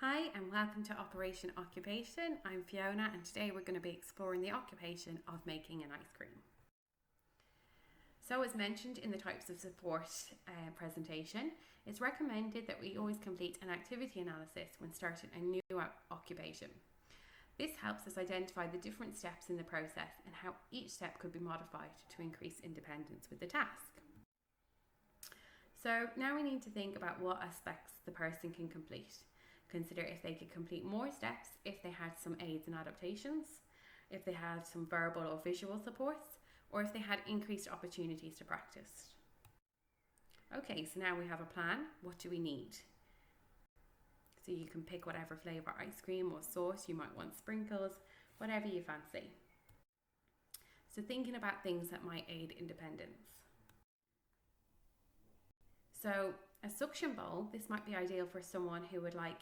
Hi and welcome to Operation Occupation. I'm Fiona and today we're going to be exploring the occupation of making an ice cream. So as mentioned in the types of support presentation, it's recommended that we always complete an activity analysis when starting a new occupation. This helps us identify the different steps in the process and how each step could be modified to increase independence with the task. So now we need to think about what aspects the person can complete. Consider if they could complete more steps, if they had some aids and adaptations, if they had some verbal or visual supports, or if they had increased opportunities to practice. Okay, so now we have a plan. What do we need? So you can pick whatever flavour ice cream or sauce you might want, sprinkles, whatever you fancy. So thinking about things that might aid independence. So a suction bowl, this might be ideal for someone who would like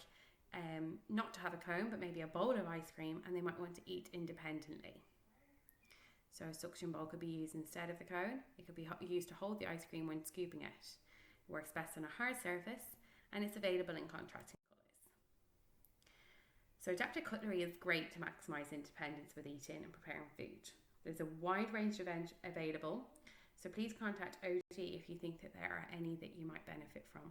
not to have a cone, but maybe a bowl of ice cream, and they might want to eat independently. So a suction bowl could be used instead of the cone. It could be used to hold the ice cream when scooping it. It works best on a hard surface, and it's available in contrasting colours. So adapted cutlery is great to maximise independence with eating and preparing food. There's a wide range of available, so please contact OT if you think that there are any that you might benefit from.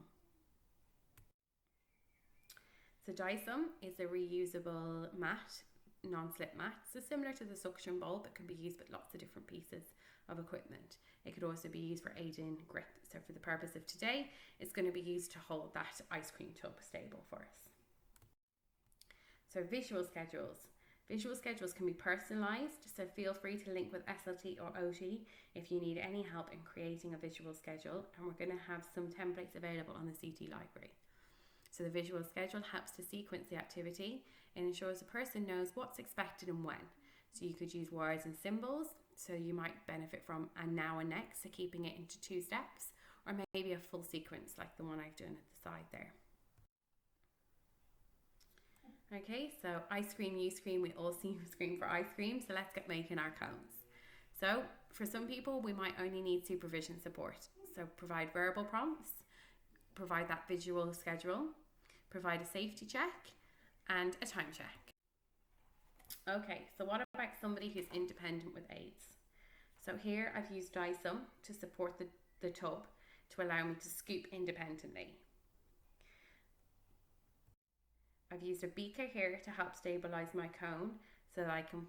So Dyson is a reusable mat, non-slip mat. So similar to the suction bowl, but can be used with lots of different pieces of equipment. It could also be used for aiding grip. So for the purpose of today, it's going to be used to hold that ice cream tub stable for us. So visual schedules. Visual schedules can be personalised, so feel free to link with SLT or OT if you need any help in creating a visual schedule, and we're going to have some templates available on the CT library. So the visual schedule helps to sequence the activity and ensures the person knows what's expected and when. So you could use words and symbols, so you might benefit from a now and next, so keeping it into 2 steps, or maybe a full sequence like the one I've done at the side there. Okay, so ice cream, you scream, we all scream for ice cream, so let's get making our cones. So for some people, we might only need supervision support. So provide verbal prompts, provide that visual schedule, provide a safety check, and a time check. Okay, so what about somebody who's independent with aids? So here I've used Dyson to support the tub to allow me to scoop independently. I've used a beaker here to help stabilize my cone so that I can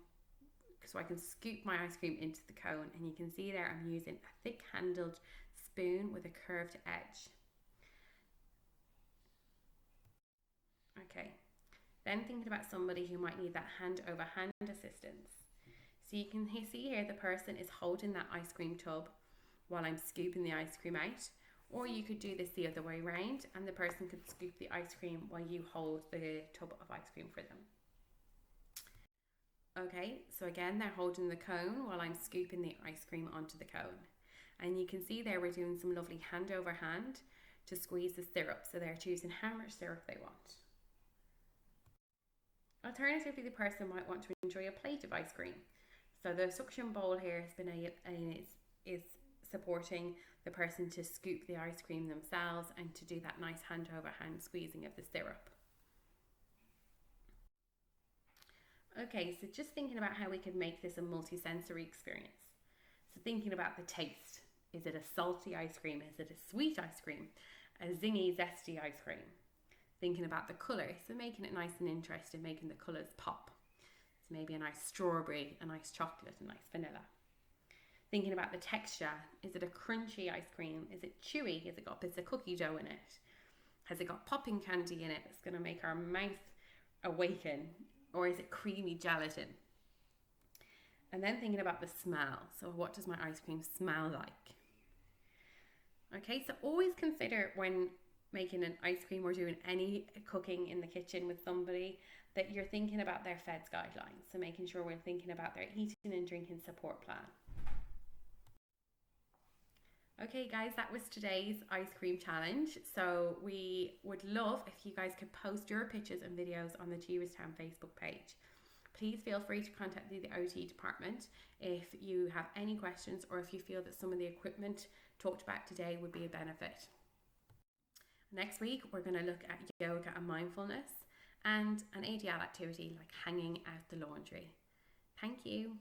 scoop my ice cream into the cone, and you can see there I'm using a thick handled spoon with a curved edge. Okay, then thinking about somebody who might need that hand over hand assistance. So you can see here the person is holding that ice cream tub while I'm scooping the ice cream out. Or you could do this the other way around and the person could scoop the ice cream while you hold the tub of ice cream for them. Okay, so again, they're holding the cone while I'm scooping the ice cream onto the cone. And you can see there we're doing some lovely hand over hand to squeeze the syrup. So they're choosing how much syrup they want. Alternatively, the person might want to enjoy a plate of ice cream. So the suction bowl here has been is supporting the person to scoop the ice cream themselves and to do that nice hand over hand squeezing of the syrup. Okay, so just thinking about how we could make this a multi-sensory experience. So thinking about the taste. Is it a salty ice cream? Is it a sweet ice cream? A zingy, zesty ice cream? Thinking about the colour, so making it nice and interesting, making the colours pop. So maybe a nice strawberry, a nice chocolate, a nice vanilla. Thinking about the texture, is it a crunchy ice cream? Is it chewy? Has it got bits of cookie dough in it? Has it got popping candy in it that's going to make our mouth awaken? Or is it creamy gelatin? And then thinking about the smell, so what does my ice cream smell like? Okay, so always consider when making an ice cream or doing any cooking in the kitchen with somebody that you're thinking about their FEDS guidelines. So making sure we're thinking about their eating and drinking support plan. Okay guys, that was today's ice cream challenge. So we would love if you guys could post your pictures and videos on the Gewistown Facebook page. Please feel free to contact the OT department if you have any questions or if you feel that some of the equipment talked about today would be a benefit. Next week, we're going to look at yoga and mindfulness. and an ADL activity like hanging out the laundry. Thank you.